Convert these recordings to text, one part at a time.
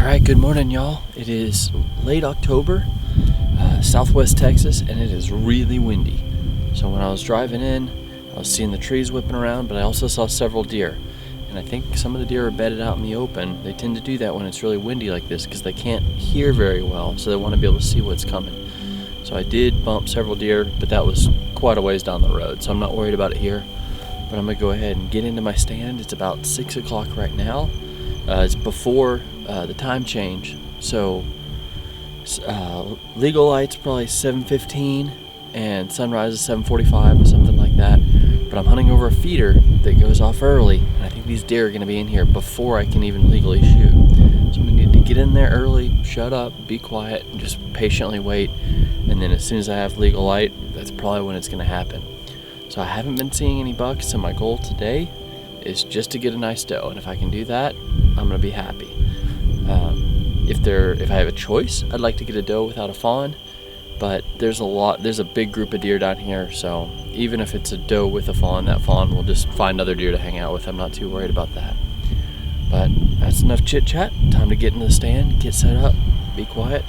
Alright, good morning, y'all. It is late October, southwest Texas, and it is really windy. So when I was driving in, I was seeing the trees whipping around, but I also saw several deer. And I think some of the deer are bedded out in the open. They tend to do that when it's really windy like this because they can't hear very well, so they want to be able to see what's coming. So I did bump several deer, but that was quite a ways down the road, so I'm not worried about it here. But I'm going to go ahead and get into my stand. It's about 6 o'clock right now. It's before the time change, so legal light's probably 7:15 and sunrise is 7:45 or something like that. But I'm hunting over a feeder that goes off early, and I think these deer are going to be in here before I can even legally shoot. So I'm going to need to get in there early, shut up, be quiet, and just patiently wait. And then as soon as I have legal light, that's probably when it's going to happen. So I haven't been seeing any bucks, and my goal today is just to get a nice doe. And if I can do that, I'm going to be happy. If I have a choice, I'd like to get a doe without a fawn, but there's a big group of deer down here, so even if it's a doe with a fawn, that fawn will just find other deer to hang out with. I'm not too worried about that. But that's enough chit chat. Time to get in the stand, get set up, be quiet,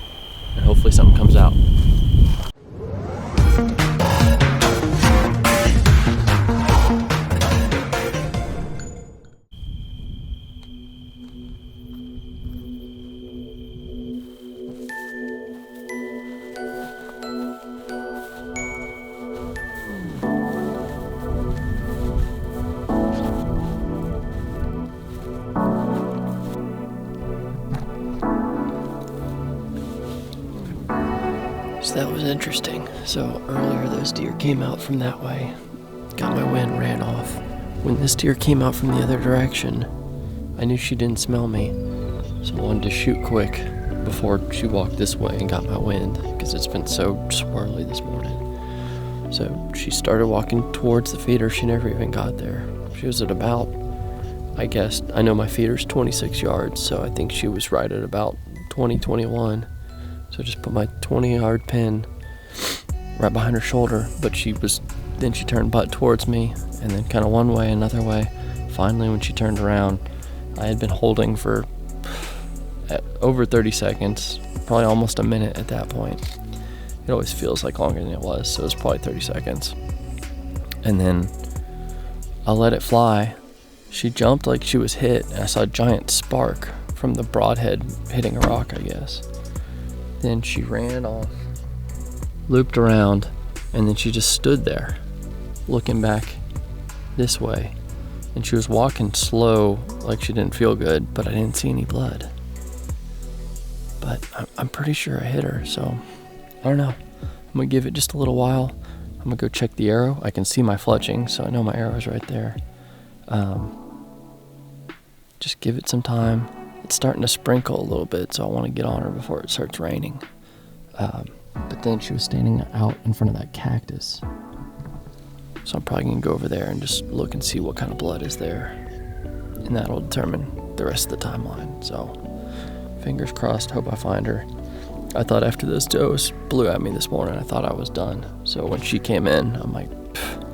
and hopefully something comes out. So that was interesting. So earlier those deer came out from that way, got my wind, ran off. When this deer came out from the other direction, I knew she didn't smell me, so I wanted to shoot quick before she walked this way and got my wind, because it's been so swirly this morning. So she started walking towards the feeder. She never even got there. She was at about, I know my feeder's 26 yards, so I think she was right at about 21. So I just put my 20-yard pin right behind her shoulder, but then she turned butt towards me, and then kind of one way, another way. Finally, when she turned around, I had been holding for over 30 seconds, probably almost a minute at that point. It always feels like longer than it was, so it was probably 30 seconds. And then I let it fly. She jumped like she was hit, and I saw a giant spark from the broadhead hitting a rock, I guess. Then she ran off, looped around, and then she just stood there, looking back this way. And she was walking slow, like she didn't feel good, but I didn't see any blood. But I'm pretty sure I hit her, so I don't know. I'm gonna give it just a little while. I'm gonna go check the arrow. I can see my fletching, so I know my arrow's right there. Just give it some time. It's starting to sprinkle a little bit, so I want to get on her before it starts raining. But then she was standing out in front of that cactus. So I'm probably going to go over there and just look and see what kind of blood is there. And that'll determine the rest of the timeline. So fingers crossed, hope I find her. I thought after those does blew at me this morning, I thought I was done. So when she came in, I'm like,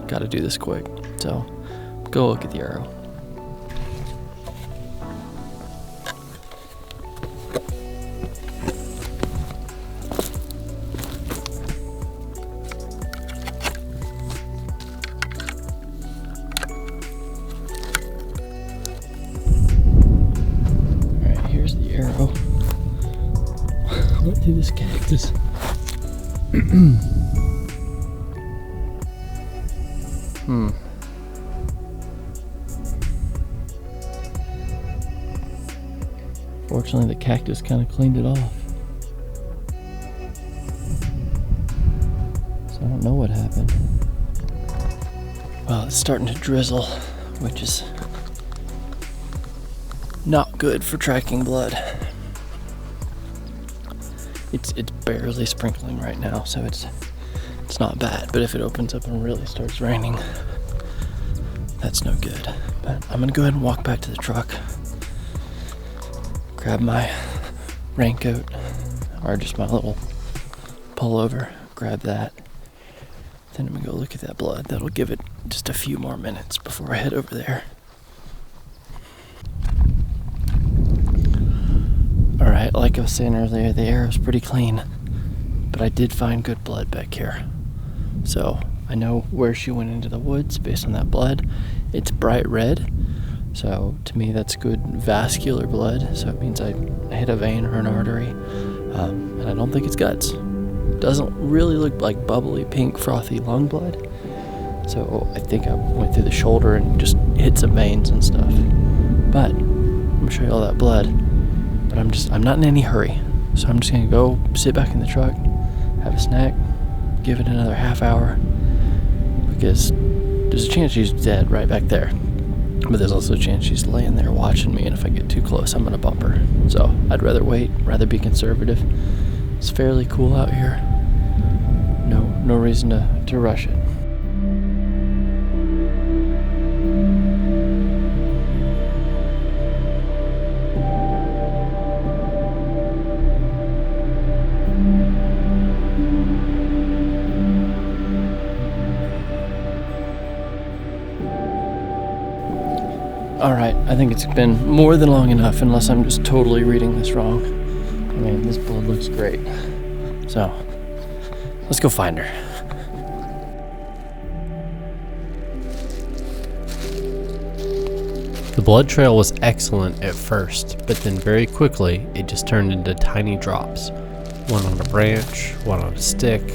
gotta do this quick. So go look at the arrow. Arrow went through this cactus. Fortunately, the cactus kind of cleaned it off. So I don't know what happened. Well, it's starting to drizzle, which is not good for tracking blood. It's barely sprinkling right now, so it's not bad. But if it opens up and really starts raining, that's no good. But I'm gonna go ahead and walk back to the truck, grab my raincoat, or just my little pullover, grab that. Then I'm gonna go look at that blood. That'll give it just a few more minutes before I head over there. like I was saying earlier, the air was pretty clean, but I did find good blood back here. So I know where she went into the woods based on that blood. It's bright red, so to me that's good vascular blood, so it means I hit a vein or an artery, and I don't think it's guts. Doesn't really look like bubbly, pink, frothy lung blood, so I think I went through the shoulder and just hit some veins and stuff. But I'm gonna show you all that blood, but I'm not in any hurry, so I'm just gonna go sit back in the truck, have a snack, give it another half hour, because there's a chance she's dead right back there, but there's also a chance she's laying there watching me, and if I get too close I'm gonna bump her. So I'd rather wait, rather be conservative. It's fairly cool out here. No reason to rush it. Alright, I think it's been more than long enough, unless I'm just totally reading this wrong. I mean, this blood looks great. So, let's go find her. The blood trail was excellent at first, but then very quickly it just turned into tiny drops. One on a branch, one on a stick,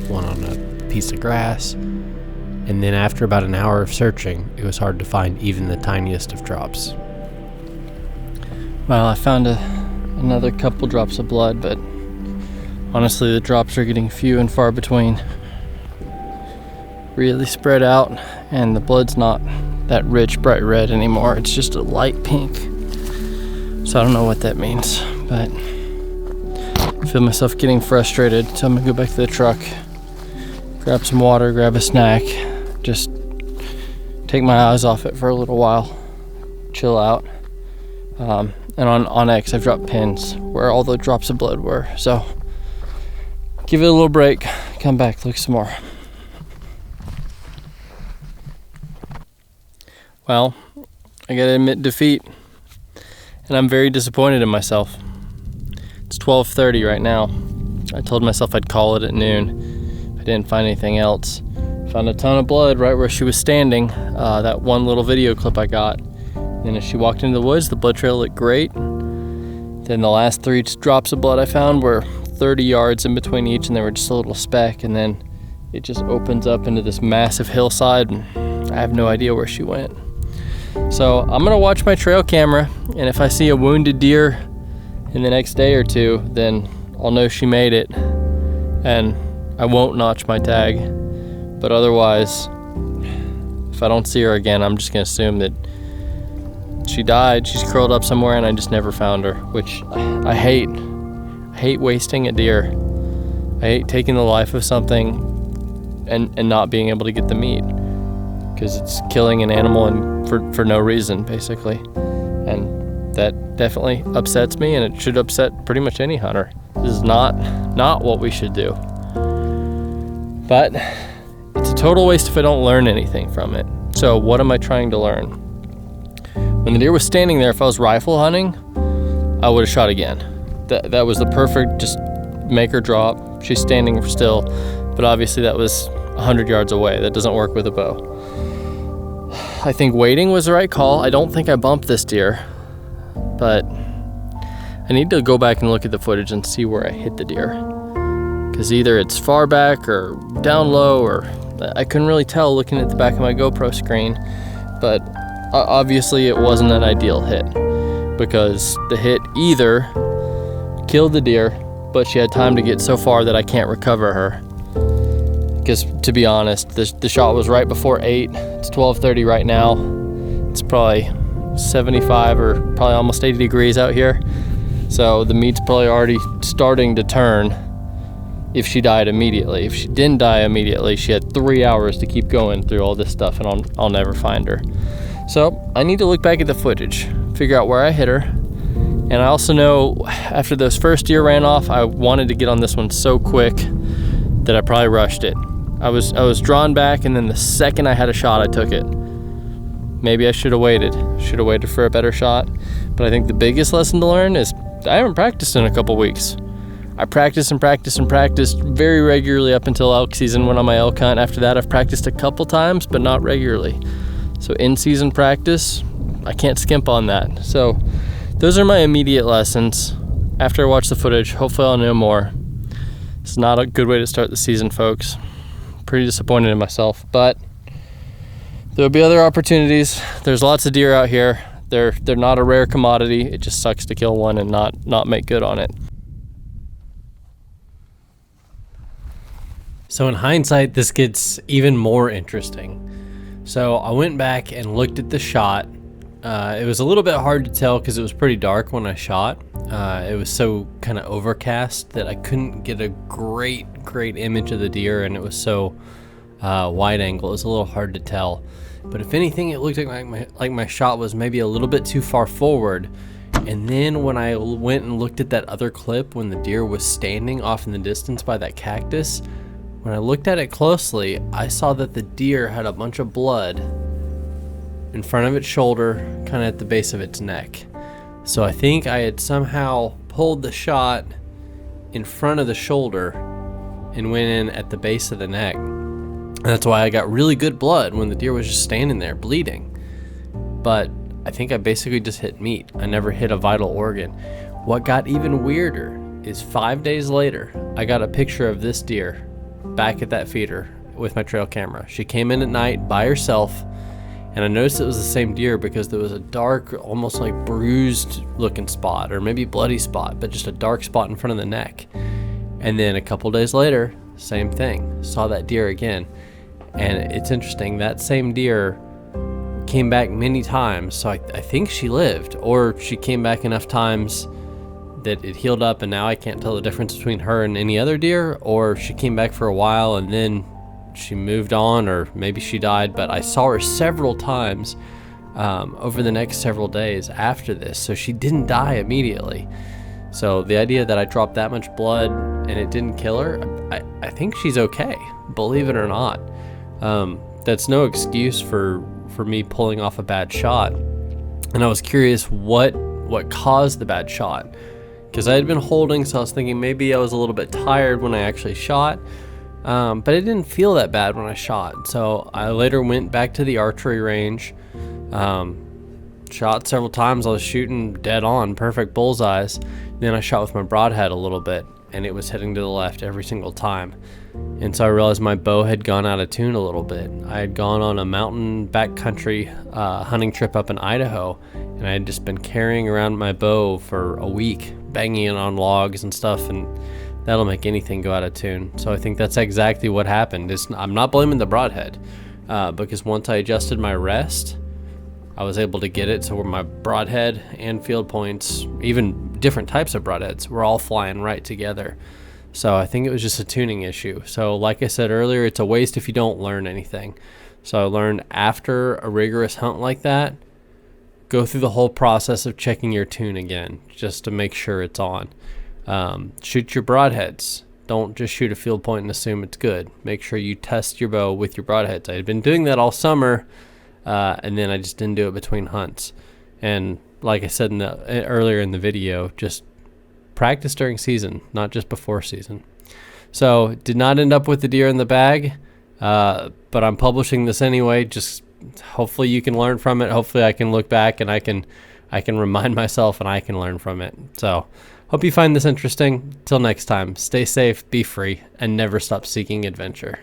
one on a piece of grass. And then after about an hour of searching, it was hard to find even the tiniest of drops. Well, I found another couple drops of blood, but honestly the drops are getting few and far between. Really spread out, and the blood's not that rich, bright red anymore. It's just a light pink. So I don't know what that means, but I feel myself getting frustrated, so I'm gonna go back to the truck, grab some water, grab a snack, just take my eyes off it for a little while, chill out. And on X I've dropped pins where all the drops of blood were, so give it a little break, come back, look some more. Well, I gotta admit defeat, and I'm very disappointed in myself. It's 12:30 right now. I told myself I'd call it at noon. I didn't find anything else. Found a ton of blood right where she was standing, that one little video clip I got. And as she walked into the woods, the blood trail looked great. Then the last 3 drops of blood I found were 30 yards in between each, and they were just a little speck, and then it just opens up into this massive hillside, and I have no idea where she went. So I'm gonna watch my trail camera, and if I see a wounded deer in the next day or two, then I'll know she made it, and I won't notch my tag. But otherwise, if I don't see her again, I'm just gonna assume that she died. She's curled up somewhere and I just never found her, which I hate. I hate wasting a deer. I hate taking the life of something and not being able to get the meat, because it's killing an animal and for no reason, basically. And that definitely upsets me, and it should upset pretty much any hunter. This is not what we should do. But it's a total waste if I don't learn anything from it. So what am I trying to learn? When the deer was standing there, if I was rifle hunting, I would have shot again. That was the perfect, just make her drop. She's standing still, but obviously that was 100 yards away. That doesn't work with a bow. I think waiting was the right call. I don't think I bumped this deer, but I need to go back and look at the footage and see where I hit the deer. Because either it's far back or down low, or I couldn't really tell looking at the back of my GoPro screen, but obviously it wasn't an ideal hit, because the hit either killed the deer, but she had time to get so far that I can't recover her. Because to be honest, the shot was right before 8. It's 12:30 right now. It's probably 75 or probably almost 80 degrees out here. So the meat's probably already starting to turn if she died immediately. If she didn't die immediately, she had 3 hours to keep going through all this stuff, and I'll never find her. So I need to look back at the footage, figure out where I hit her. And I also know after those first deer ran off, I wanted to get on this one so quick that I probably rushed it. I was drawn back, and then the second I had a shot, I took it. Maybe I should have waited. Should have waited for a better shot. But I think the biggest lesson to learn is I haven't practiced in a couple weeks. I practiced very regularly up until elk season, went on my elk hunt. After that, I've practiced a couple times, but not regularly. So in-season practice, I can't skimp on that. So those are my immediate lessons. After I watch the footage, hopefully I'll know more. It's not a good way to start the season, folks. Pretty disappointed in myself, but there'll be other opportunities. There's lots of deer out here. They're not a rare commodity. It just sucks to kill one and not make good on it. So in hindsight, this gets even more interesting. So I went back and looked at the shot. It was a little bit hard to tell because it was pretty dark when I shot. It was so kind of overcast that I couldn't get a great image of the deer, and it was so wide angle. It was a little hard to tell. But if anything, it looked like my shot was maybe a little bit too far forward. And then when I went and looked at that other clip when the deer was standing off in the distance by that cactus, when I looked at it closely, I saw that the deer had a bunch of blood in front of its shoulder, kind of at the base of its neck. So I think I had somehow pulled the shot in front of the shoulder and went in at the base of the neck. And that's why I got really good blood when the deer was just standing there bleeding. But I think I basically just hit meat. I never hit a vital organ. What got even weirder is 5 days later, I got a picture of this deer back at that feeder with my trail camera. She came in at night by herself, and I noticed it was the same deer because there was a dark, almost like bruised looking spot, or maybe bloody spot, but just a dark spot in front of the neck. And then a couple days later, same thing, saw that deer again. And it's interesting, that same deer came back many times, so I think she lived, or she came back enough times that it healed up and now I can't tell the difference between her and any other deer, or she came back for a while and then she moved on, or maybe she died. But I saw her several times over the next several days after this, so she didn't die immediately. So the idea that I dropped that much blood and it didn't kill her, I think she's okay, believe it or not. That's no excuse for me pulling off a bad shot. And I was curious what caused the bad shot, because I had been holding, so I was thinking maybe I was a little bit tired when I actually shot, but it didn't feel that bad when I shot. So I later went back to the archery range, shot several times. I was shooting dead on, perfect bullseyes. Then I shot with my broadhead a little bit, and it was heading to the left every single time. And so I realized my bow had gone out of tune a little bit. I had gone on a mountain backcountry hunting trip up in Idaho, and I had just been carrying around my bow for a week, banging it on logs and stuff, and that'll make anything go out of tune. So I think that's exactly what happened. I'm not blaming the broadhead, because once I adjusted my rest, I was able to get it so where my broadhead and field points, even different types of broadheads, were all flying right together. So I think it was just a tuning issue. So like I said earlier, it's a waste if you don't learn anything. So I learned after a rigorous hunt like that, go through the whole process of checking your tune again, just to make sure it's on. Shoot your broadheads. Don't just shoot a field point and assume it's good. Make sure you test your bow with your broadheads. I had been doing that all summer, and then I just didn't do it between hunts. And like I said earlier in the video, just practice during season, not just before season. So did not end up with the deer in the bag, but I'm publishing this anyway. Just hopefully you can learn from it. Hopefully I can look back and I can remind myself and I can learn from it. So hope you find this interesting. Till next time, stay safe, be free, and never stop seeking adventure.